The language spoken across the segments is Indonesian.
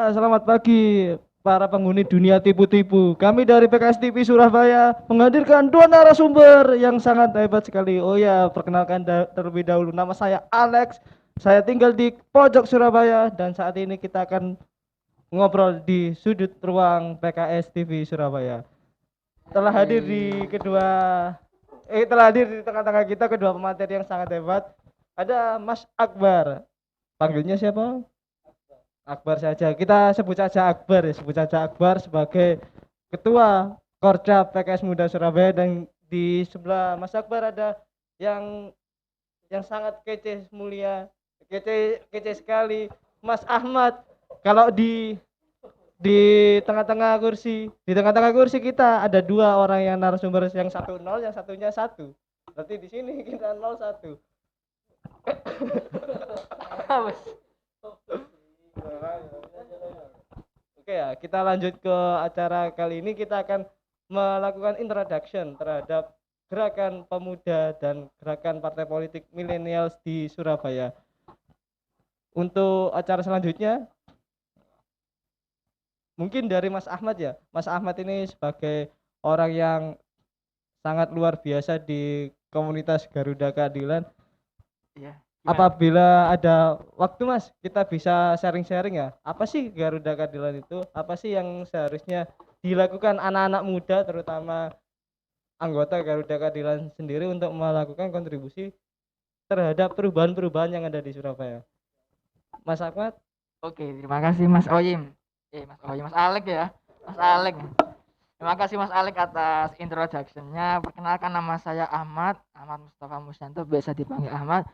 Ya, selamat pagi para penghuni dunia tipu-tipu. Kami dari PKS TV Surabaya menghadirkan dua narasumber yang sangat hebat sekali. Oh ya, perkenalkan terlebih dahulu, nama saya Alex. Saya tinggal di pojok Surabaya dan saat ini kita akan ngobrol di sudut ruang PKS TV Surabaya. Telah hadir di kedua telah hadir di tengah-tengah kita kedua pemateri yang sangat hebat. Ada Mas Akbar. Panggilnya siapa? Akbar saja. Kita sebut saja Akbar ya, sebut saja Akbar sebagai Ketua Korda PKS Muda Surabaya, dan di sebelah Mas Akbar ada yang sangat kece, mulia, kece sekali, Mas Ahmad. Kalau di tengah-tengah kursi kita ada dua orang yang narasumber, yang satu nol, yang satunya satu. Berarti di sini kita nol satu. Oke ya, kita lanjut ke acara kali ini. Kita akan melakukan introduction terhadap gerakan pemuda dan gerakan partai politik milenials di Surabaya. Untuk acara selanjutnya, mungkin dari Mas Ahmad ya. Mas Ahmad ini sebagai orang yang sangat luar biasa di komunitas Garuda Keadilan. Iya. Apabila ada waktu Mas, kita bisa sharing-sharing ya. Apa sih Garuda Keadilan itu? Apa sih yang seharusnya dilakukan anak-anak muda, terutama anggota Garuda Keadilan sendiri, untuk melakukan kontribusi terhadap perubahan-perubahan yang ada di Surabaya? Mas Ahmad? Oke, terima kasih Mas Oyim. Mas Oyim, Mas Alek ya. Mas Alek. Terima kasih Mas Alek atas introduction-nya. Perkenalkan, nama saya Ahmad Mustafa Musyanto, biasa dipanggil Ahmad.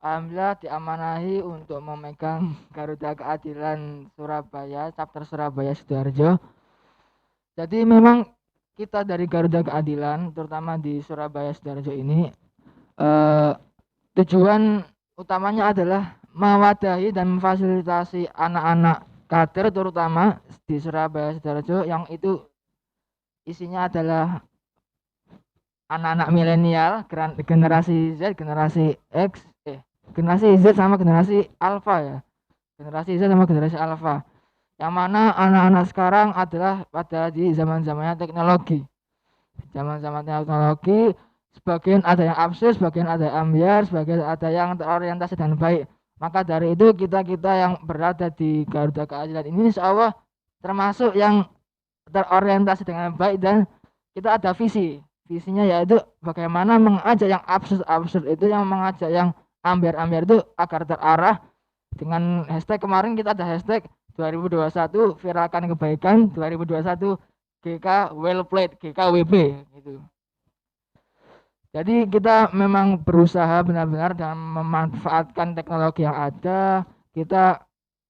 Alhamdulillah diamanahi untuk memegang Garuda Keadilan Surabaya, chapter Surabaya Sidoarjo. Jadi memang kita dari Garuda Keadilan, terutama di Surabaya Sidoarjo ini, tujuan utamanya adalah mewadahi dan memfasilitasi anak-anak kader, terutama di Surabaya Sidoarjo, yang itu isinya adalah anak-anak milenial, generasi Z, generasi X, generasi Z sama generasi Alpha ya. Generasi Z sama generasi Alpha. Yang mana anak-anak sekarang adalah pada di zaman-zamannya teknologi. Zaman-zaman teknologi, sebagian ada yang absurd, sebagian ada yang ambiar, sebagian ada yang terorientasi dan baik. Maka dari itu kita yang berada di Garuda Keadilan ini insya Allah termasuk yang terorientasi dengan baik, dan kita ada visinya yaitu bagaimana mengajak yang absurd itu, yang mengajak yang ambiar itu agar terarah. Dengan hashtag kemarin kita ada hashtag 2021 viralkan kebaikan, 2021 GK well played, GKWB gitu. Jadi kita memang berusaha benar-benar dan memanfaatkan teknologi yang ada. Kita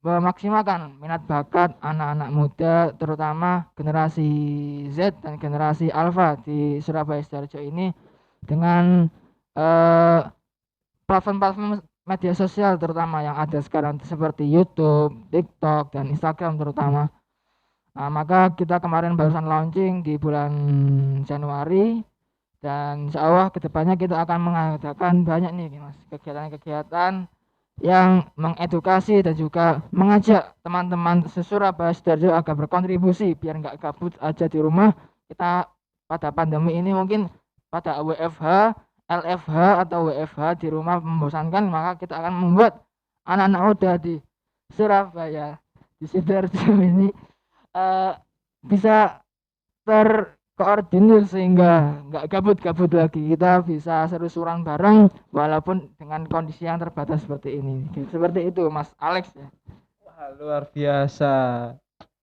memaksimalkan minat bakat anak-anak muda, terutama generasi Z dan generasi Alpha di Surabaya Sidoarjo ini, dengan platform-platform media sosial terutama yang ada sekarang seperti YouTube, TikTok, dan Instagram terutama. Nah, maka kita kemarin barusan launching di bulan Januari, dan insya Allah kedepannya kita akan mengadakan banyak nih Mas kegiatan-kegiatan yang mengedukasi dan juga mengajak teman-teman se-Surabaya Sidoarjo agar berkontribusi biar nggak gabut aja di rumah. Kita pada pandemi ini mungkin pada WFH, LFH atau WFH di rumah membosankan, maka kita akan membuat anak-anak muda di Surabaya, di Sidoarjo ini bisa terkoordinir sehingga nggak gabut-gabut lagi. Kita bisa seru-seruan bareng walaupun dengan kondisi yang terbatas seperti ini. Seperti itu Mas Alex ya. Wah, luar biasa.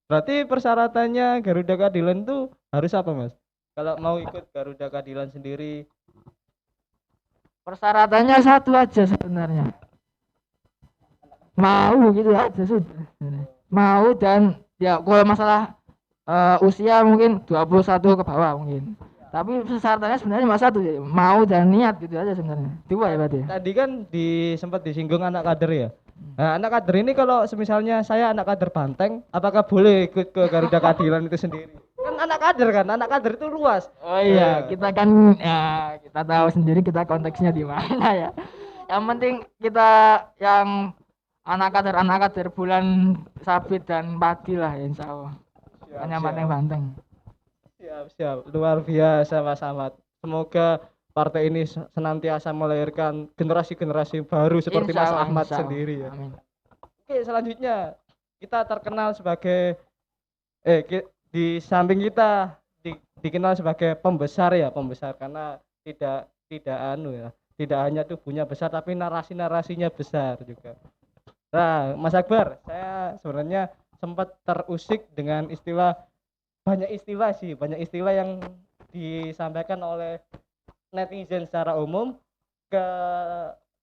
Berarti persyaratannya Garuda Keadilan tuh harus apa Mas? Kalau mau ikut Garuda Keadilan sendiri? Persyaratannya satu aja sebenarnya. Mau gitu aja sudah. Mau, dan ya kalau masalah usia mungkin 21 ke bawah mungkin. Tapi persyaratannya sebenarnya cuma satu, ya, mau dan niat gitu aja sebenarnya. Dua ya berarti. Tadi kan sempat disinggung anak kader ya. Nah, anak kader ini kalau semisalnya saya anak kader Banteng, apakah boleh ikut ke Garuda Keadilan itu sendiri? Kan anak kader itu luas. Oh iya, kita kan ya kita tahu sendiri kita konteksnya di mana ya. Yang penting kita yang anak kader bulan sabit dan padi lah insya Allah. Hanya banteng-banteng. Siap, luar biasa Mas Ahmad. Semoga partai ini senantiasa melahirkan generasi-generasi baru seperti Mas Insya Allah, Ahmad insya Allah. sendiri ya. Amin. Oke, selanjutnya kita terkenal sebagai di samping kita dikenal sebagai pembesar ya, pembesar karena tidak anu ya, tidak hanya tubuhnya besar tapi narasi-narasinya besar juga. Nah, Mas Akbar, saya sebenarnya sempat terusik dengan banyak istilah yang disampaikan oleh netizen secara umum ke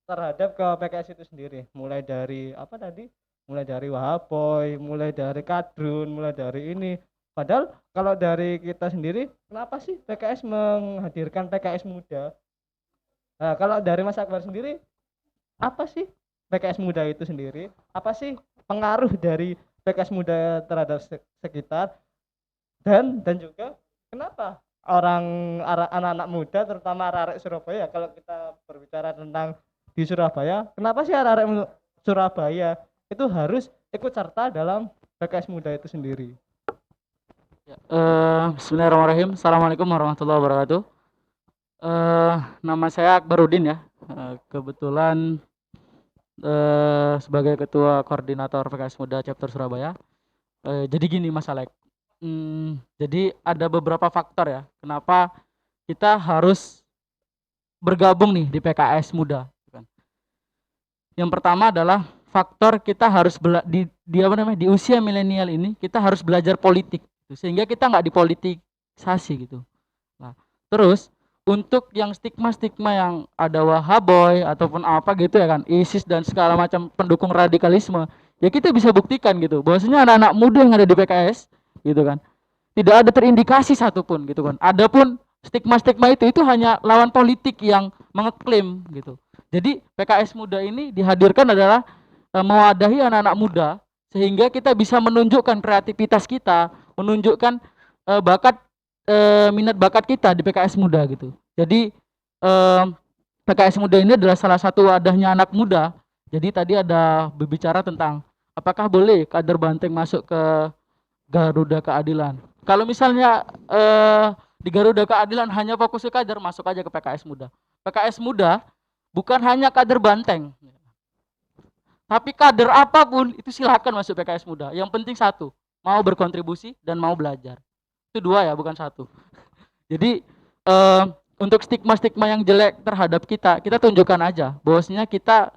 terhadap ke PKS itu sendiri, mulai dari apa tadi, mulai dari Wahaboy, mulai dari Kadrun, mulai dari ini. Padahal kalau dari kita sendiri, kenapa sih PKS menghadirkan PKS muda? Nah, kalau dari Mas Akbar sendiri, apa sih PKS muda itu sendiri? Apa sih pengaruh dari PKS muda terhadap sekitar, dan juga kenapa anak-anak muda terutama arek Surabaya, kalau kita berbicara tentang di Surabaya, kenapa sih arek Surabaya itu harus ikut serta dalam PKS muda itu sendiri? Ya, Bismillahirrahmanirrahim. Assalamualaikum warahmatullahi wabarakatuh. Nama saya Akbarudin ya. Kebetulan sebagai ketua koordinator PKS Muda Chapter Surabaya. Jadi gini Mas Alek. Jadi ada beberapa faktor ya. Kenapa kita harus bergabung nih di PKS Muda. Yang pertama adalah faktor kita harus di usia milenial ini kita harus belajar politik. Sehingga kita nggak dipolitisasi gitu. Nah, terus untuk yang stigma-stigma yang ada Wahaboy ataupun apa gitu ya kan, ISIS dan segala macam pendukung radikalisme, ya kita bisa buktikan gitu bahwasanya anak-anak muda yang ada di PKS gitu kan, tidak ada terindikasi satupun gitu kan. Adapun stigma-stigma itu hanya lawan politik yang mengeklaim gitu. Jadi PKS muda ini dihadirkan adalah mewadahi anak-anak muda sehingga kita bisa menunjukkan kreativitas kita, menunjukkan minat bakat kita di PKS muda gitu. Jadi PKS muda ini adalah salah satu wadahnya anak muda. Jadi tadi ada berbicara tentang apakah boleh kader Banteng masuk ke Garuda Keadilan. Kalau misalnya di Garuda Keadilan hanya fokus ke kader, masuk aja ke PKS muda. PKS muda bukan hanya kader Banteng, tapi kader apapun itu silakan masuk PKS muda. Yang penting satu, mau berkontribusi dan mau belajar. Itu dua ya, bukan satu. Jadi untuk stigma-stigma yang jelek terhadap kita tunjukkan aja bahwasanya kita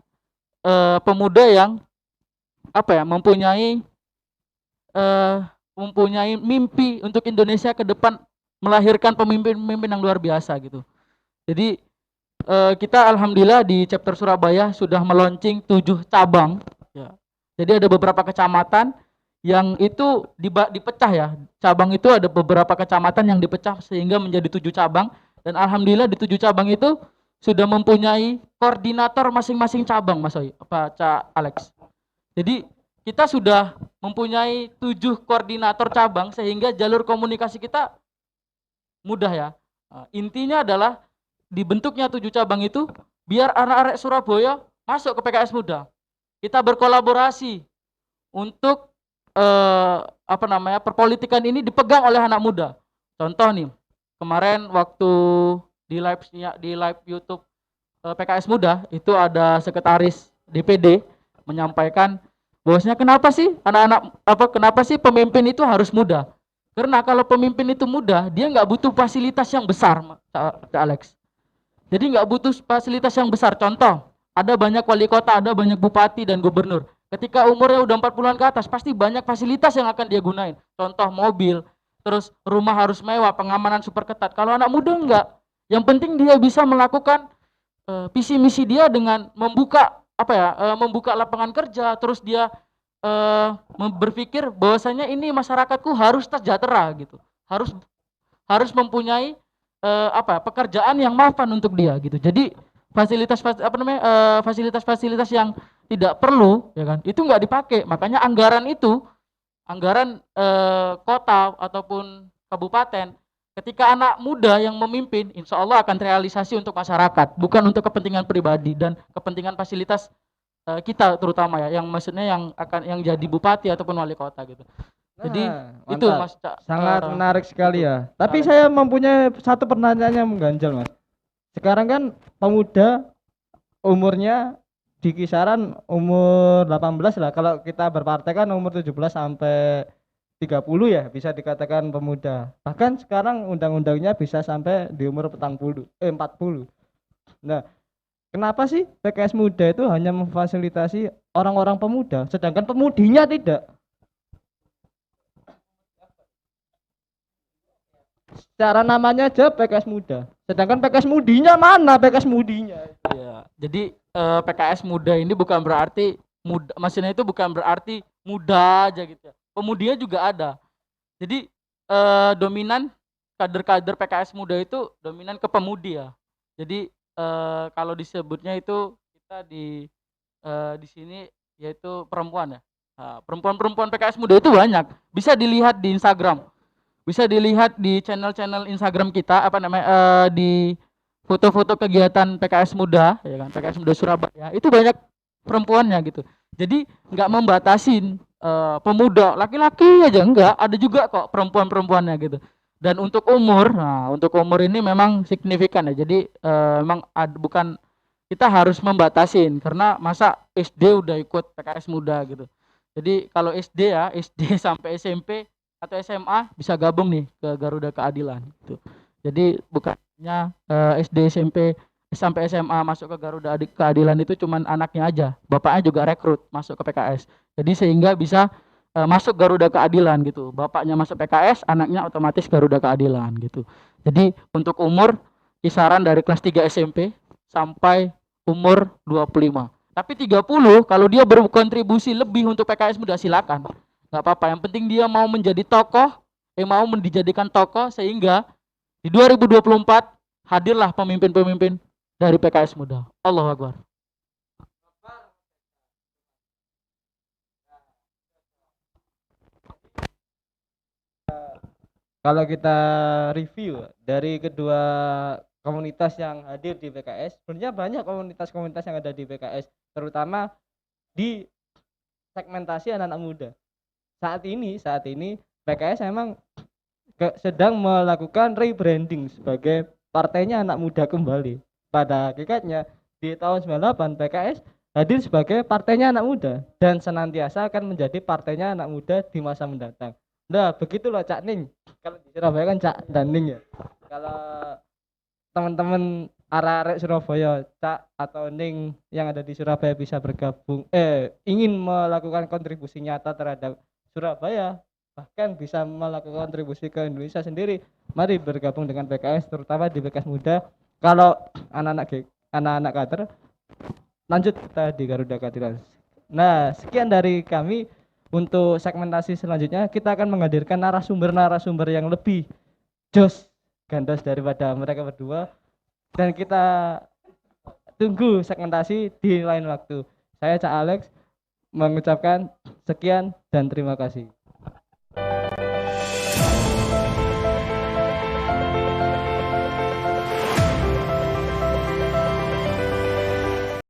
pemuda yang mempunyai mimpi untuk Indonesia ke depan, melahirkan pemimpin-pemimpin yang luar biasa gitu. Jadi kita alhamdulillah di chapter Surabaya sudah meluncing 7 cabang ya. Jadi ada beberapa kecamatan yang itu dipecah ya. Cabang itu ada beberapa kecamatan yang dipecah sehingga menjadi 7 cabang, dan alhamdulillah di 7 cabang itu sudah mempunyai koordinator masing-masing cabang, Mas Oi, Pak Cak Alex. Jadi kita sudah mempunyai 7 koordinator cabang sehingga jalur komunikasi kita mudah ya. Intinya adalah dibentuknya 7 cabang itu biar anak-anak Surabaya masuk ke PKS muda. Kita berkolaborasi untuk perpolitikan ini dipegang oleh anak muda. Contoh nih, kemarin waktu di live YouTube PKS muda itu ada sekretaris DPD menyampaikan bahwasanya kenapa sih pemimpin itu harus muda? Karena kalau pemimpin itu muda, dia nggak butuh fasilitas yang besar, Cak Alex. Jadi nggak butuh fasilitas yang besar. Contoh, ada banyak wali kota, ada banyak bupati dan gubernur. Ketika umurnya udah 40-an ke atas, pasti banyak fasilitas yang akan dia gunain. Contoh mobil, terus rumah harus mewah, pengamanan super ketat. Kalau anak muda enggak. Yang penting dia bisa melakukan visi misi dia dengan membuka lapangan kerja, terus dia berpikir bahwasanya ini masyarakatku harus sejahtera gitu. Harus mempunyai pekerjaan yang mapan untuk dia gitu. Jadi fasilitas-fasilitas yang tidak perlu ya kan itu nggak dipakai. Makanya anggaran kota ataupun kabupaten ketika anak muda yang memimpin, insya Allah akan terrealisasi untuk masyarakat, bukan untuk kepentingan pribadi dan kepentingan fasilitas kita terutama ya, yang maksudnya yang akan yang jadi bupati ataupun wali kota gitu. Jadi Nah, itu mantap. Mas Cak, Sangat menarik sekali itu ya. Tapi Alex. saya mempunyai satu pertanyaan yang mengganjal, Mas. Sekarang kan pemuda umurnya di kisaran umur 18 lah. Kalau kita berpartai kan umur 17 sampai 30 ya, bisa dikatakan pemuda. Bahkan sekarang undang-undangnya bisa sampai di umur 40. Nah, kenapa sih PKS Muda itu hanya memfasilitasi orang-orang pemuda, sedangkan pemudinya tidak? Secara namanya aja PKS Muda, sedangkan PKS Mudinya mana PKS Mudinya? Iya. Jadi PKS muda ini bukan berarti muda, maksudnya itu bukan berarti muda aja gitu ya. Pemudinya juga ada. Jadi dominan kader-kader PKS muda itu dominan ke pemudi ya. Jadi kalau disebutnya itu kita di sini yaitu perempuan ya. Nah, perempuan-perempuan PKS muda itu banyak. Bisa dilihat di Instagram. Bisa dilihat di channel-channel Instagram kita apa namanya di foto-foto kegiatan PKS Muda ya kan, PKS Muda Surabaya itu banyak perempuannya gitu. Jadi nggak membatasin pemuda laki-laki aja, enggak, ada juga kok perempuan-perempuannya gitu. Dan untuk umur, nah untuk umur ini memang signifikan ya. Jadi memang bukan kita harus membatasin karena masa SD udah ikut PKS Muda gitu. Jadi kalau SD ya, SD sampai SMP atau SMA bisa gabung nih ke Garuda Keadilan gitu. Jadi bukannya SD SMP sampai SMA masuk ke Garuda Keadilan itu cuman anaknya aja, bapaknya juga rekrut masuk ke PKS. Jadi sehingga bisa masuk Garuda Keadilan gitu. Bapaknya masuk PKS, anaknya otomatis Garuda Keadilan gitu. Jadi untuk umur kisaran dari kelas 3 SMP sampai umur 25. Tapi 30 kalau dia berkontribusi lebih untuk PKS muda silakan. Nggak apa-apa, yang penting dia mau menjadi tokoh, mau dijadikan tokoh sehingga di 2024 hadirlah pemimpin-pemimpin dari PKS muda. Allahu Akbar. Kalau kita review dari kedua komunitas yang hadir di PKS, sebenarnya banyak komunitas-komunitas yang ada di PKS, terutama di segmentasi anak-anak muda. Saat ini PKS memang sedang melakukan rebranding sebagai partainya anak muda kembali. Pada hakikatnya di tahun 98 PKS hadir sebagai partainya anak muda dan senantiasa akan menjadi partainya anak muda di masa mendatang. Nah, begitulah Cak Ning. Kalau di Surabaya kan Cak dan Ning ya. Kalau teman-teman arek-arek Surabaya, Cak atau Ning yang ada di Surabaya bisa bergabung ingin melakukan kontribusi nyata terhadap Surabaya, bahkan bisa melakukan kontribusi ke Indonesia sendiri, mari bergabung dengan PKS, terutama di PKS Muda. Kalau anak-anak kader, lanjut kita di Garuda Keadilan. Nah, sekian dari kami. Untuk segmentasi selanjutnya kita akan menghadirkan narasumber-narasumber yang lebih jos gandos daripada mereka berdua, dan kita tunggu segmentasi di lain waktu. Saya Cak Alex mengucapkan sekian dan terima kasih.